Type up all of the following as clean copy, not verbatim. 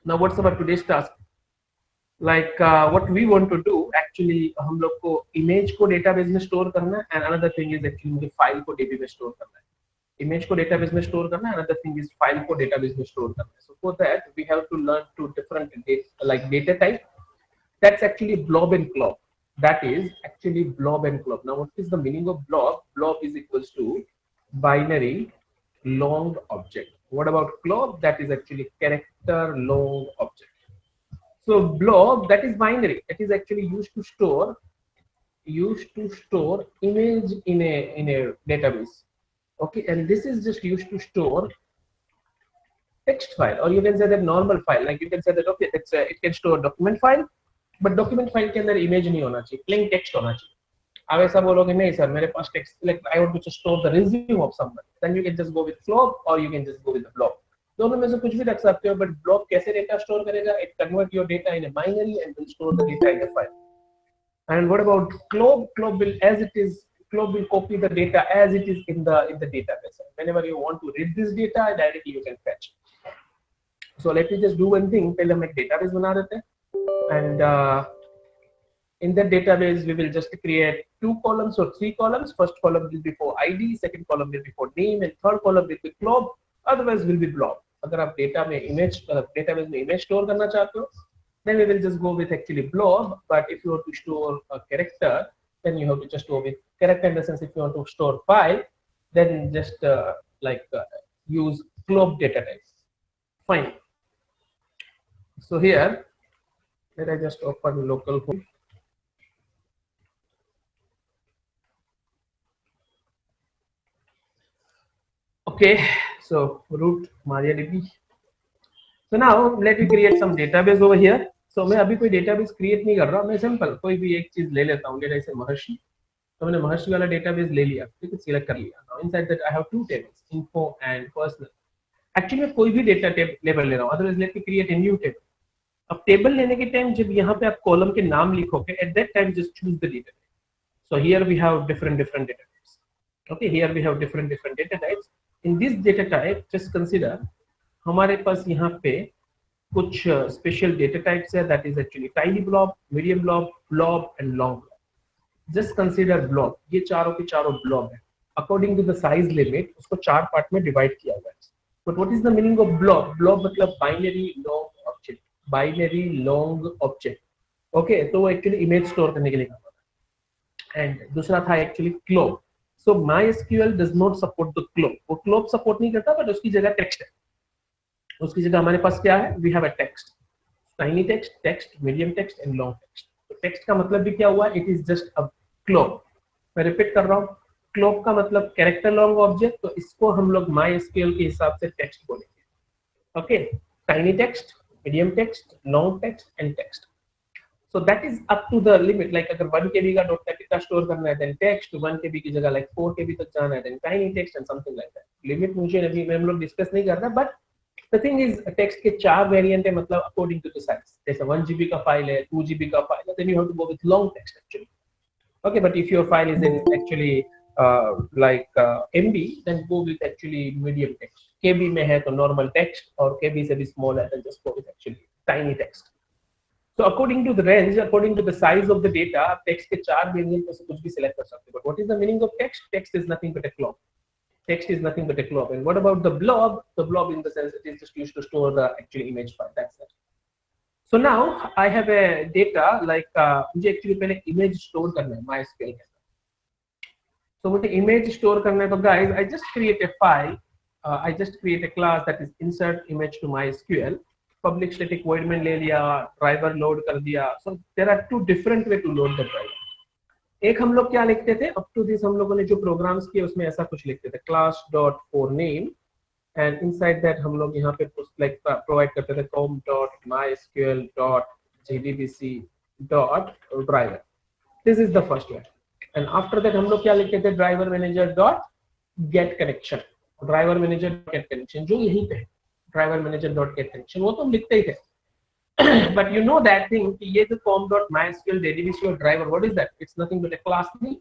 Now what's about today's task? Like what we want to do actually, हम लोग को image को database में store करना है, and another thing is actually मुझे file को DB में store करना है. Image को database में store करना है, another thing is file को database में store करना है. So for that we have to learn two different data type. That's actually blob and clob. That is actually blob and clob. Now what is the meaning of blob? Blob is equals to binary long object. What about clob? That is actually character long object. So blob, that is binary. That is actually used to store image in a database. Okay, and this is just used to store text file, or you can say that normal file. Like you can say that okay, it can store document file, but document file के अंदर image नहीं होना चाहिए, plain text होना चाहिए. अब ऐसा बोलोगे नहीं सर मेरे पास text, like I want to just store the resume of someone, then you can just go with blob or you can just go with the blob. दोनों में से कुछ भी रख सकते हो, but blob कैसे data store करेगा? It convert your data in a binary and will store the data in a file. And what about clob? Clob will, as it is, clob will copy the data as it is in the database. Whenever you want to read this data, directly you can fetch. So let me just do one thing. पहले हम एक database बना देते हैं, and in that database we will just create 2 columns or 3 columns. First column will be for ID, second column will be for name, and third column will be clob. Otherwise will be blob. अगर आप data में image database में image store करना चाहते हो, then we will just go with actually blob. But if you want to store a character, then you have to just go with character, in the sense if you want to store file, then just use clob data type. Fine. So here, let I just open localhost. Okay, so root MariaDB. So now let me create some database over here. So मैं अभी कोई database create नहीं कर रहा, मैं simple कोई भी एक चीज ले लेता हूँ, जैसे महर्षि. तो मैंने महर्षि वाला database ले लिया, ठीक है, select कर लिया. Now inside that I have 2 tables, info and personal. Actually मैं कोई भी data label ले रहा हूँ, otherwise let me create a new table. अब टेबल लेने के टाइम जब यहाँ पे आप कॉलम के नाम लिखोगे, at that time just choose the data type. So here we have different data types. Okay, here we have different data types. In this data type, just consider हमारे पास यहाँ पे कुछ special data types है, that is actually tiny blob, medium blob, blob and long blob. Just consider blob, ये चारों के चारों blob है. According to the size limit, उसको 4 पार्ट में divide किया हुआ है. But what is the meaning of blob? Blob मतलब binary long object. Binary long object. Okay, तो वो actually image store करने के लिए काम आता है. And दूसरा था actually clob. So MySQL does not support the clob. वो clob support नहीं करता, but उसकी जगह text है. उसकी जगह हमारे पास क्या है? We have a text, tiny text, text, medium text and long text. तो text का मतलब भी क्या हुआ? It is just a clob. मैं repeat कर रहा हूँ. clob का मतलब character long object, तो इसको हम लोग MySQL के हिसाब से text बोलेंगे. Okay, tiny text, medium text, long text and text. So that is up to the limit. Like अगर 1 KB का data store करना है, then text. 1 KB की जगह like 4 KB तक जाना है, then tiny text and something like that. Limit मुझे अभी हम लोग discuss नहीं कर रहा, but the thing is text के 4 variant है, मतलब according to the size. जैसे 1 GB का file है, 2 GB का file है, then you have to go with long text actually. Okay, but if your file is in actually MB, then go with actually medium text. KB में है तो normal text, और KB से भी small है, then just go with actually tiny text. So according to the range, according to the size of the data, text के 4 variant में से कुछ भी select कर सकते हो. But what is the meaning of text? Text is nothing but a clob. Text is nothing but a clob. And what about the blob? The blob in the sense it is just used to store the actual image file. That's it. So now I have a data like मुझे actually पहले image store करना है MySQL के अंदर. So मुझे image store करना है, तो guys, I just create a file. I just create a class that is insert image to MySQL. Public static void में ले लिया, driver load कर दिया. So there are 2 different way to load the driver. एक हम लोग क्या लिखते थे, up to this हम लोगों ने जो प्रोग्राम्स किए उसमें ऐसा कुछ लिखते थे, class dot for name, and inside that हम लोग यहाँ पे like provide करते थे com dot mysql dot gdbc dot driver. This is the first one. And after that हम लोग क्या लिखते थे, driver manager dot get connection. driver manager get connection जो यहीं पे है, driver manager dot get connection, वो तो हम लिखते ही थे. But you know that thing कि ये जो com.mysql JDBC और driver, what is that? It's nothing but a class name.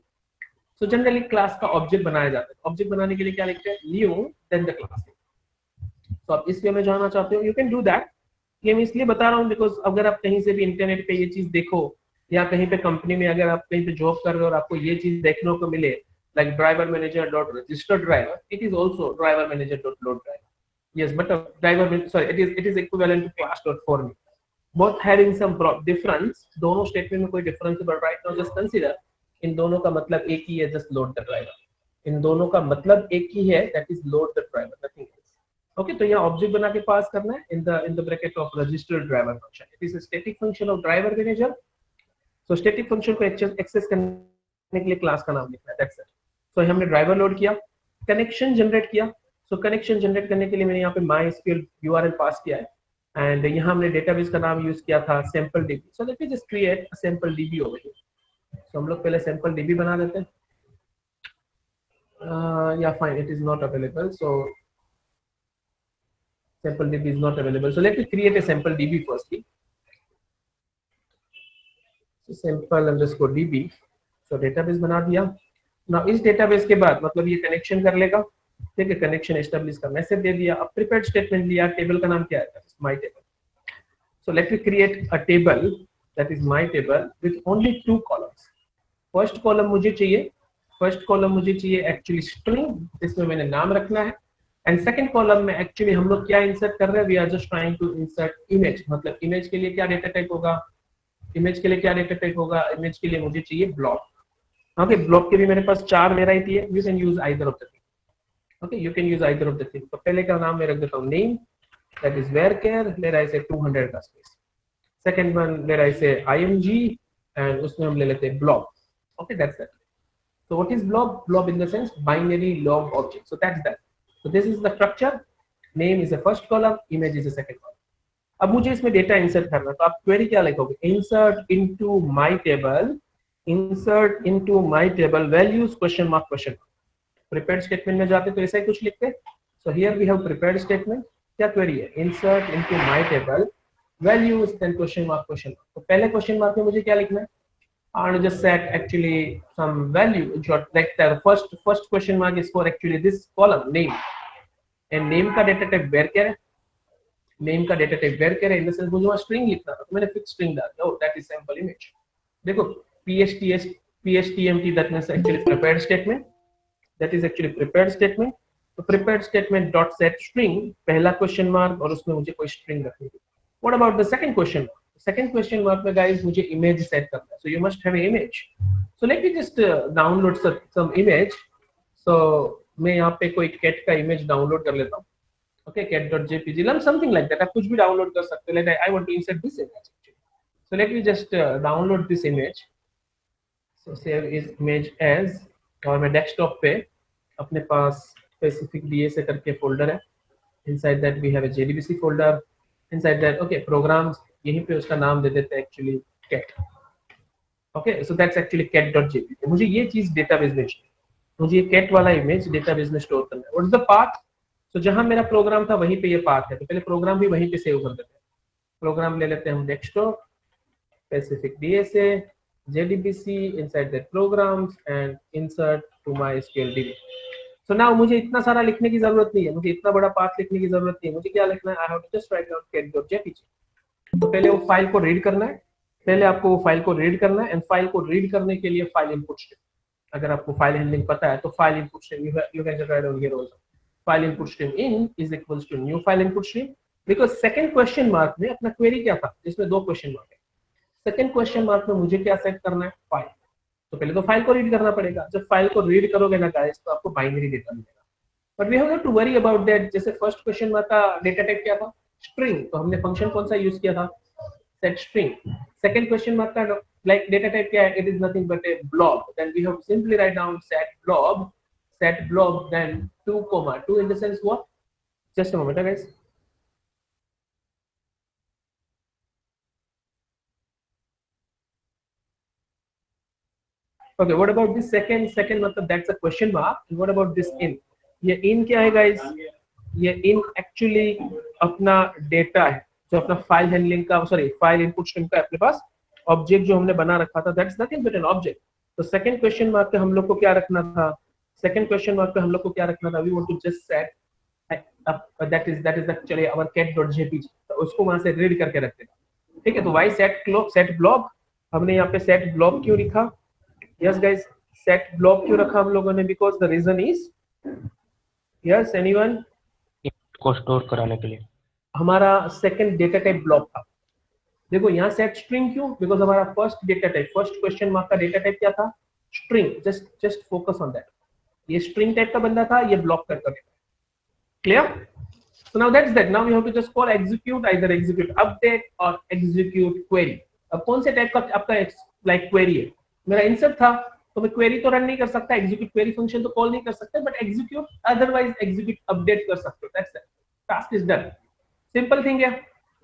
So generally class का object बनाया जाता है. Object बनाने के लिए क्या लिखते हैं? New then the class name. So आप इस वे में जाना चाहते हो, you can do that. ये मैं इसलिए बता रहा हूँ बिकॉज अगर आप कहीं से भी इंटरनेट पे ये चीज देखो या कहीं पे कंपनी में अगर आप कहीं पे जॉब कर रहे हो और आपको ये चीज देखने को मिले like driver manager dot registered driver, it is also driver manager dot load driver. Yes, but driver sorry, it is equivalent to class dot for me. Both having some difference. दोनों स्टेटमेंट में कोई difference है, but right now just consider इन दोनों का मतलब एक ही है, just load the driver. इन दोनों का मतलब एक ही है, that is load the driver, nothing else. Okay, तो यहाँ ऑब्जेक्ट बना के पास करना है in the bracket of registered driver function. It is a static function of driver manager. So static function को एक्सेस करने के लिए क्लास का नाम लिखना है, that's it. So हमने ड्राइवर लोड किया, कनेक्शन जनरेट किया. सो कनेक्शन जनरेट करने के लिए मैंने यहाँ पे MySQL URL पास किया है एंड यहाँ हमने डेटाबेस का नाम यूज किया था sample DB. So let me just create a sample DB over here. So हम लोग पहले सैंपल डीबी बना देते हैं. या fine, it is not available. So sample DB is not available. So let me create a sample DB firstly. Sample underscore DB. So database बना दिया. Now इस डेटाबेस के बाद मतलब ये कनेक्शन कर लेगा, ठीक है, कनेक्शन एस्टेब्लिश का मैसेज दे दिया. अब प्रिपेयर्ड स्टेटमेंट लिया, टेबल का नाम क्या है, my table. So let me create a table that is my table with only 2 columns. First column मुझे चाहिए एक्चुअली स्ट्रिंग, इसमें मैंने नाम रखना है. एंड सेकंड कॉलम में एक्चुअली हम लोग क्या इंसर्ट कर रहे हैं, we are just trying to insert image. मतलब इमेज के लिए क्या डेटा टाइप होगा, इमेज के लिए मुझे चाहिए ब्लॉक. ओके, ब्लॉक के भी मेरे पास 4 वेराइटी है. You can use either of the thing. Okay, you can use either of the things. तो पहले का नाम मैं रख देता हूँ name, that is varchar, let I say 200 का space. Second one, let I say img, and उसमें हम ले लेते हैं blob. Okay, that's that. So what is blob? Blob in the sense binary log object. So that's that. So this is the structure. Name is the first column, image is the second column. अब मुझे इसमें data insert करना है, तो आप query क्या लिखोगे, insert into my table values question mark. Prepared statement में जाते तो ऐसा ही कुछ लिखते. So here we have prepared statement. क्या क्वेरी है, insert into my table values then question mark. तो पहले क्वेश्चन मार्क में मुझे क्या लिखना है, and just set actually some value like the first question mark is for actually this column name, and name का डेटा टाइप varchar है. In the sense मुझे वहां स्ट्रिंग लिखना था, तो मैंने फिक्स स्ट्रिंग डाल दिया. That is sample image. देखो PSTMT, that means actually prepared statement. That is actually prepared statement. तो prepared statement dot set string, पहला क्वेश्चन मार्क और उसमें मुझे कोई स्ट्रिंग रखनी है. What about the second question mark? Second question mark में guys मुझे image सेट करना है. So you must have an image. So let me just download some image. So मैं यहाँ पे कोई cat का image डाउनलोड कर लेता हूँ. Okay, cat.jpg, something like that. आप कुछ भी डाउनलोड कर सकते हो. Like I want to insert this image. So let me just download this image. So save is image as, और मैं डेस्कटॉप पे अपने पास स्पेसिफिक DSA करके फोल्डर है. Inside that we have a JDBC folder. Inside that okay programs, यहीं पे उसका नाम दे देते हैं actually cat. Okay, so that's actually cat.jpg. मुझे ये चीज डेटाबेस में चाहिए, मुझे ये cat वाला इमेज डेटाबेस में स्टोर करना है. What is the path? So जहां मेरा प्रोग्राम था वहीं पे ये पाथ है, तो पहले प्रोग्राम भी वहीं पे सेव कर देते हैं. प्रोग्राम ले लेते हैं हम desktop, specific DSA, JDBC, inside that programs and insert to MySQL DB. So now मुझे इतना सारा लिखने की जरूरत नहीं है, मुझे इतना बड़ा पाथ लिखने की जरूरत नहीं है. मुझे क्या लिखना है, I have to just write down cat.jpg. तो पहले वो फाइल को रीड करना है, आपको वो फाइल को रीड करना है. एंड फाइल को रीड करने के लिए फाइल इनपुट स्ट्रीम, अगर आपको फाइल हैंडलिंग पता है तो file input stream you can just write down here also. File input stream in is equals to new file input stream, because second question mark में अपना क्वेरी क्या था जिसमें 2 क्वेश्चन मार्क है. सेकंड क्वेश्चन मार्क में मुझे क्या set करना है, फाइल. तो पहले तो फाइल को रीड करना पड़ेगा. जब फाइल को रीड करोगे ना गाइस तो आपको बाइनरी डेटा मिलेगा. But we have not to worry about that. जैसे फर्स्ट क्वेश्चन मार्क का डेटा टाइप क्या था, स्ट्रिंग, तो हमने फंक्शन कौन सा यूज किया था, set string. Second question mark का लाइक डेटा टाइप क्या है, it is nothing but a blob. Then we have simply write down set blob then 2 in the sense what, just a moment guys. Okay, what about this second मतलब that's a question mark. And what about this in? ये in क्या है guys? ये in actually अपना data है जो अपना file handling का फाइल इनपुट स्ट्रीम का अपने पास ऑब्जेक्ट जो हमने बना रखा था, that's nothing but an object. तो सेकंड क्वेश्चन मार्क पे हम लोग को क्या रखना था, we want to just set अब that is actually our cat.jpg, तो उसको वहां से रीड करके रख देगा। ठीक है, तो वाई सेट ब्लॉब, हमने यहाँ पे सेट ब्लॉब क्यों लिखा? यस गाइस, सेट ब्लॉब क्यों रखा हम लोगों ने? Because the reason is, yes anyone, को स्टोर कराने के लिए। हमारा सेकंड डेटा टाइप ब्लॉक था। देखो यहाँ सेट स्ट्रिंग क्यों? बिकॉज हमारा first data type, first question mark का डेटा टाइप क्या था? String. Just focus on that. ये स्ट्रिंग टाइप का बंदा था, ये ब्लॉक करके clear. So now that's that. Now we have to just call execute, either execute update or execute query. अब कौन से टाइप का आपका लाइक क्वेरी है? मेरा इंसर्ट था, तो मैं क्वेरी तो रन नहीं कर सकता, एग्जीक्यूट क्वेरी फंक्शन तो कॉल नहीं कर सकता, but execute otherwise execute update कर सकते हो। That's it, task is done. Simple thing है।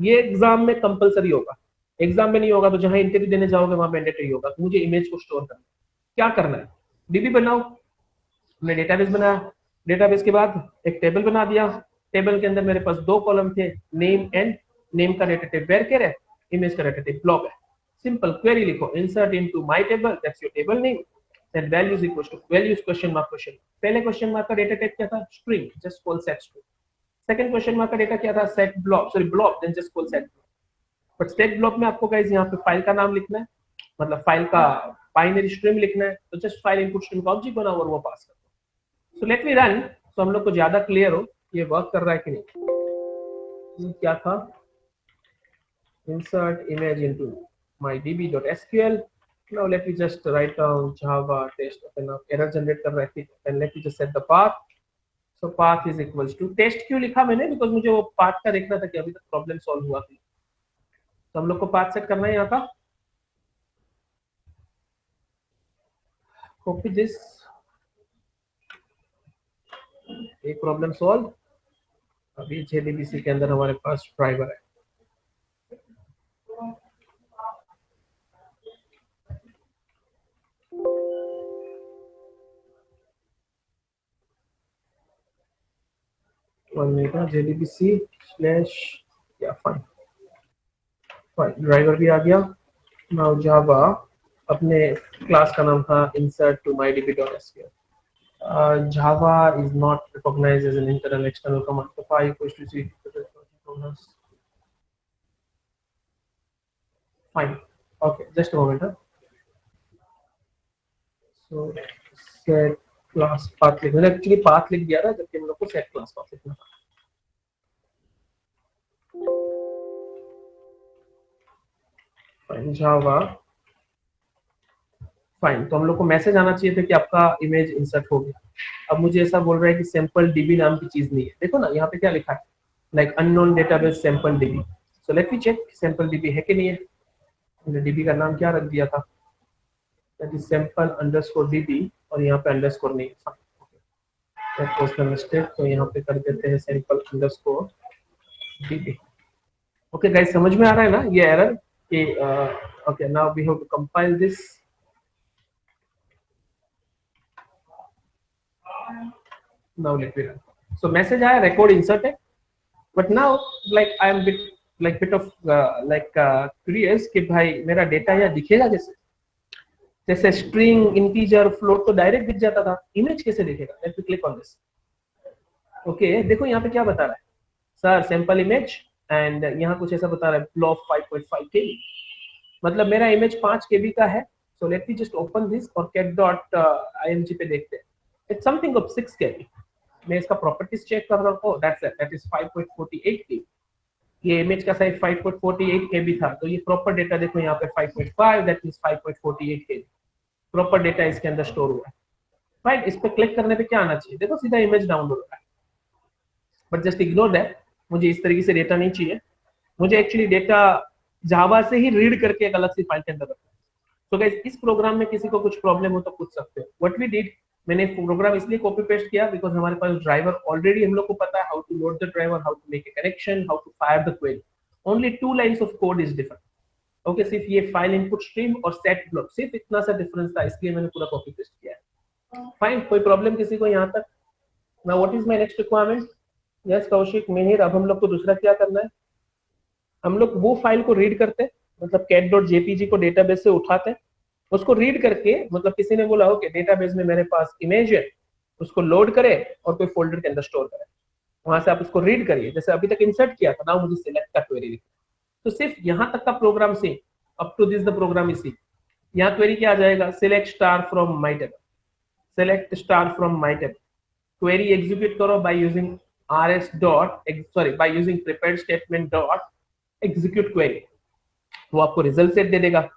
ये एग्जाम में कंपलसरी होगा, एग्जाम में नहीं होगा तो जहां इंटरव्यू देने जाओगे वहां मैंडेटरी होगा। तो मुझे इमेज को स्टोर करना, क्या करना है? डीबी बनाओ, हमने डेटाबेस बनाया, डेटाबेस के बाद एक टेबल बना दिया। टेबल के अंदर मेरे पास दो कॉलम थे, नेम एंड नेम का डेटा टाइप वेरकेर है, इमेज का डेटा टाइप ब्लॉक है। सिंपल क्वेरी लिखो, insert into my table, that's your table name, then values equals to values question mark question. पहले क्वेश्चन मार्क का data type क्या था? String, just call set string. Second question mark का data क्या था? Set blob, sorry blob, then just call set blob. But set blob में आपको guys यहाँ पे फाइल का नाम लिखना है, मतलब फाइल का बाइनरी स्ट्रिंग लिखना है, तो जस्ट फाइल इनपुट स्ट्रिंग का ऑब्जेक्ट बनाओ और वो पास कर दो। सो लेट मी रन, तो हम लोग को ज्यादा क्लियर हो ये वर्क कर रहा है कि नहीं। क्या था? insert image into my db.sql. Now let me just write down java test, open up error generate कर रहा है, and let me just set the path. So path is equals to test क्यों लिखा मैंने? बिकॉज मुझे वो path का देखना था कि अभी तक प्रॉब्लम सॉल्व हुआ थी। तो हम लोग को पाथ सेट करना है यहाँ का, कॉपी दिस, एक प्रॉब्लम सॉल्व। अभी जेडीबीसी के अंदर हमारे पास ड्राइवर है, जेडीबीसी स्लैश या फाइन ड्राइवर भी आ गया। नाउ जावा, अपने क्लास का नाम था insert to mydb.sql. Java is not recognized as an internal external command. So phi equals to c. Fine. Okay, just a moment. So set class path लिखना, actually path लिख दिया था जबकि हम लोग को set class path लिखना था। Fine, Java. फाइन, तो हम लोग को मैसेज आना चाहिए था कि आपका इमेज इंसर्ट हो गया। अब मुझे ऐसा बोल रहा है कि सैंपल डीबी नाम की चीज नहीं है। देखो ना यहाँ पे क्या लिखा है, like unknown database sample DB. So let me check sample DB है कि नहीं है। मैंने डीबी का नाम क्या रख दिया था? That is sample underscore dB, और यहाँ पे अंडरस्कोर नहीं है। दैट वाज द मिस्टेक, तो यहाँ पे कर देते हैं sample underscore DB. Okay guys, समझ में आ रहा है ना ये एरर कि okay, now we have to compile this. Now let me run. So message आया, record insert है, but now like I am bit of curious कि भाई मेरा डेटा यहाँ दिखेगा कैसे? जैसे स्ट्रिंग, इंटीजर, फ्लोट तो डायरेक्ट दिख जाता था, इमेज कैसे दिखेगा? Let me click on this. Okay, देखो यहाँ पे क्या बता रहा है सर, सैंपल इमेज, एंड यहाँ कुछ ऐसा बता रहा है ब्लॉक 5.5 KB, मतलब मेरा इमेज 5 KB का है। सो let me just open this और cat.img पे देखते हैं। It's something of 6 KB। मैं इसका प्रॉपर्टीज चेक कर रहा हूँ, दैट इज 5.48 KB। ये इमेज का साइज 5.48 KB था, तो ये प्रॉपर डेटा देखो यहाँ पे 5.5, that means 5.48 KB proper data इसके अंदर स्टोर हुआ है। राइट, इस पे क्लिक करने पे क्या आना चाहिए? देखो सीधा इमेज डाउनलोड हो रहा है, बट जस्ट इग्नोर दैट। मुझे इस तरीके से डेटा नहीं चाहिए, मुझे एक्चुअली डेटा जावा से ही रीड करके एक अलग सी फाइल के अंदर रखना है। तो गाइस, इस प्रोग्राम में किसी को कुछ प्रॉब्लम हो तो पूछ सकते हो। व्हाट वी डिड, मैंने प्रोग्राम इसलिए कॉपी पेस्ट किया बिकॉज हमारे पास ड्राइवर ऑलरेडी, हम लोग को पता है how to load the driver, how to make a connection, how to fire the query. Only 2 lines of code is different. Okay, सिर्फ ये फाइल इनपुट स्ट्रीम और सेट ब्लॉक, सिर्फ इतना सा डिफरेंस था, इसलिए मैंने पूरा कॉपी पेस्ट किया है। फाइन, कोई प्रॉब्लम किसी को यहाँ तक? Now what is my next requirement? Yes Kaushik, Mihir, अब हम लोग को दूसरा क्या करना है? हम लोग वो फाइल को रीड करते, मतलब cat.jpg को डेटाबेस से उठाते, उसको रीड करके, मतलब किसी ने बोला हो कि डेटाबेस में मेरे पास इमेज है, उसको लोड करे और कोई फोल्डर के अंदर स्टोर करे। वहां से आप उसको रीड करिए, जैसे अभी तक इंसर्ट किया था, नाउ मुझे सिलेक्ट का क्वेरी लिखना, तो सिर्फ यहाँ तक का प्रोग्राम से up to this the program is C. यहाँ क्वेरी क्या आ जाएगा, select star from my table, select star from my table, query execute करो by using rs dot sorry by using prepared statement dot execute query, वो आपको result set दे देगा।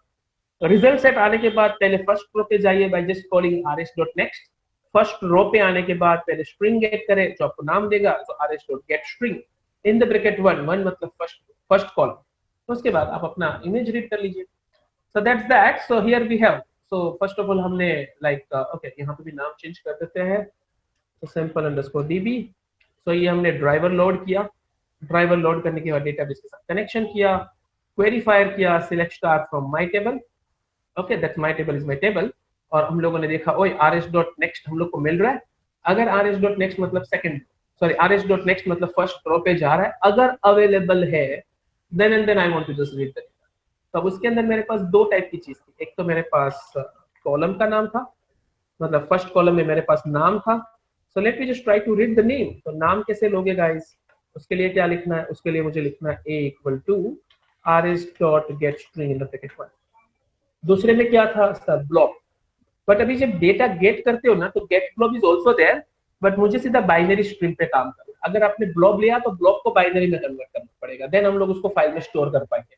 Result set आने के बाद पहले फर्स्ट रो पे जाइए by just calling rs dot next, first row पे आने के बाद पहले स्ट्रिंग गेट करें जो आपको नाम देगा, तो rs dot get string in the bracket 1 मतलब फर्स्ट कॉलम, उसके बाद आप अपना इमेज रीड कर लीजिए। So that's that, so here we have, so first of all हमने लाइक ओके यहाँ पे भी नाम चेंज कर देते हैं, तो सिंपल अंडरस्कोर db। सो ये हमने ड्राइवर लोड किया, ड्राइवर लोड करने के बाद डेटाबेस के साथ कनेक्शन किया, क्वेरी फायर किया, select star from my table, okay that's my table is my table, और हम लोगों ने देखा ओए rs डॉट नेक्स्ट हम लोग को मिल रहा है। अगर rs डॉट नेक्स्ट मतलब second sorry rs dot next मतलब फर्स्ट रो पे जा रहा है, अगर अवेलेबल है then and then I want to just read the, तब उसके अंदर मेरे पास दो टाइप की चीज थी, एक तो मेरे पास कॉलम का नाम था, मतलब फर्स्ट कॉलम में मेरे पास नाम था, so let me just try to read the name. तो नाम कैसे लोगे गाइस, उसके लिए क्या लिखना है, उसके लिए मुझे लिखना है a equal to rs dot get string in the bracket 1। दूसरे में क्या था सर, ब्लॉक, बट अभी जब डेटा गेट करते हो ना तो get blob is also there, but मुझे सीधा बाइनरी स्ट्रिंग पे काम करना, अगर आपने ब्लॉक लिया तो ब्लॉक को बाइनरी में कन्वर्ट करना पड़ेगा, देन हम लोग उसको फाइल में स्टोर कर पाएंगे।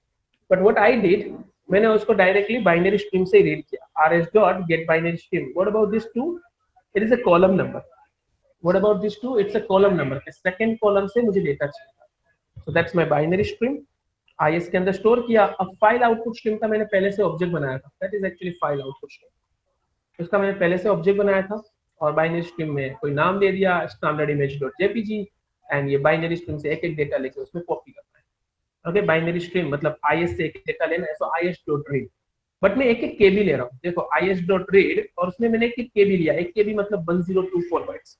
बट व्हाट आई डिड, मैंने उसको डायरेक्टली बाइनरी स्ट्रिंग से रीड किया, rs dot get binary string, what about this two, it is a column number, what about this two, it's a column number, के second column से मुझे data चाहिए, so that's my binary string, IS के अंदर store किया। अब file output stream का मैंने पहले से ऑब्जेक्ट बनाया था, that is actually file output stream, उसका मैंने पहले से ऑब्जेक्ट बनाया था, और बाइनरी स्ट्रीम में कोई नाम दे दिया standard image dot JPG, and ये बाइनरी स्ट्रीम से एक एक डेटा लेके उसमें कॉपी करना है। ओके, बाइनरी स्ट्रीम मतलब IS से एक डेटा लेना है, सो IS डॉट रीड, बट मैं एक एक केबी ले रहा हूँ, देखो IS डॉट रीड और उसमें मैंने एक एक केबी लिया, एक केबी मतलब 1024 bytes,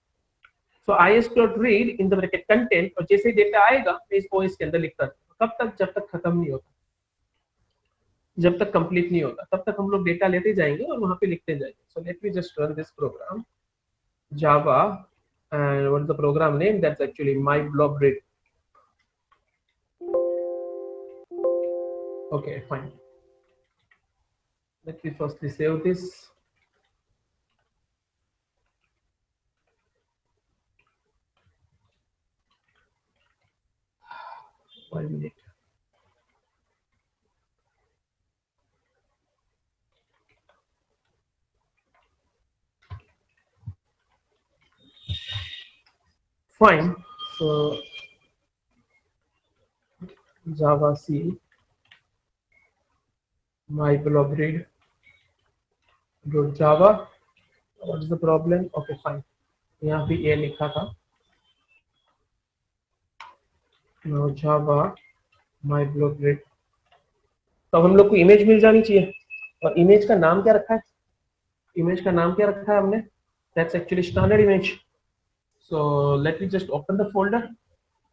so IS dot read in the bracket content, और जैसे डेटा आएगा मैं इस OS के अंदर लिखता हूँ, कब तक, जब तक खत्म नहीं होता, जब तक कंप्लीट नहीं होता तब तक हम लोग डेटा लेते जाएंगे और वहां पे लिखते जाएंगे। So let me just run this program java and what is the program name, that's actually my blob read, okay fine, let me firstly save this, one minute, fine, so java c my blob read dot java, what is the problem, okay fine, यहाँ पे ये लिखा था now java my blob read, तो हम लोग को image मिल जानी चाहिए, और इमेज का नाम क्या रखा है, इमेज का नाम क्या रखा है हमने, that's actually standard image, so let me just open the folder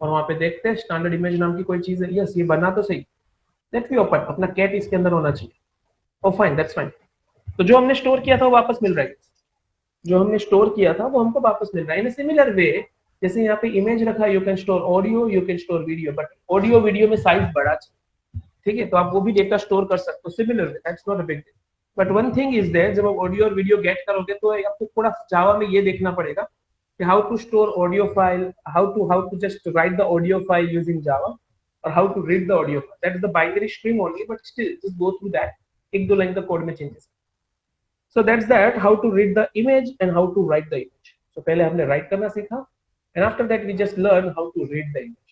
और वहां पे देखते हैं स्टैंडर्ड इमेज नाम की कोई चीज है, यस ये बना तो सही, लेट मी ओपन, अपना कैट इसके अंदर होना चाहिए, ओ फाइन दैट्स फाइन, तो जो हमने स्टोर किया था वो वापस मिल रहा है, जो हमने स्टोर किया था वो हमको वापस मिल रहा है। इन सिमिलर वे जैसे यहाँ पे इमेज रखा, you can store audio, you can store video, but audio video में साइज बड़ा चाहिए, ठीक है, तो आप वो भी डेटा स्टोर कर सकते हो similar way, that's not a big deal, but one thing is there, जब आप ऑडियो और वीडियो गेट करोगे तो आपको थोड़ा जावा में ये देखना पड़ेगा कि how to store audio file, how to just write the audio file using Java, और how to read the audio file, that is the binary string only, but still just go through that, एक दो line का code में changes. So that's that, how to read the image and how to write the image. So पहले हमने write करना सीखा, and after that we just learn how to read the image.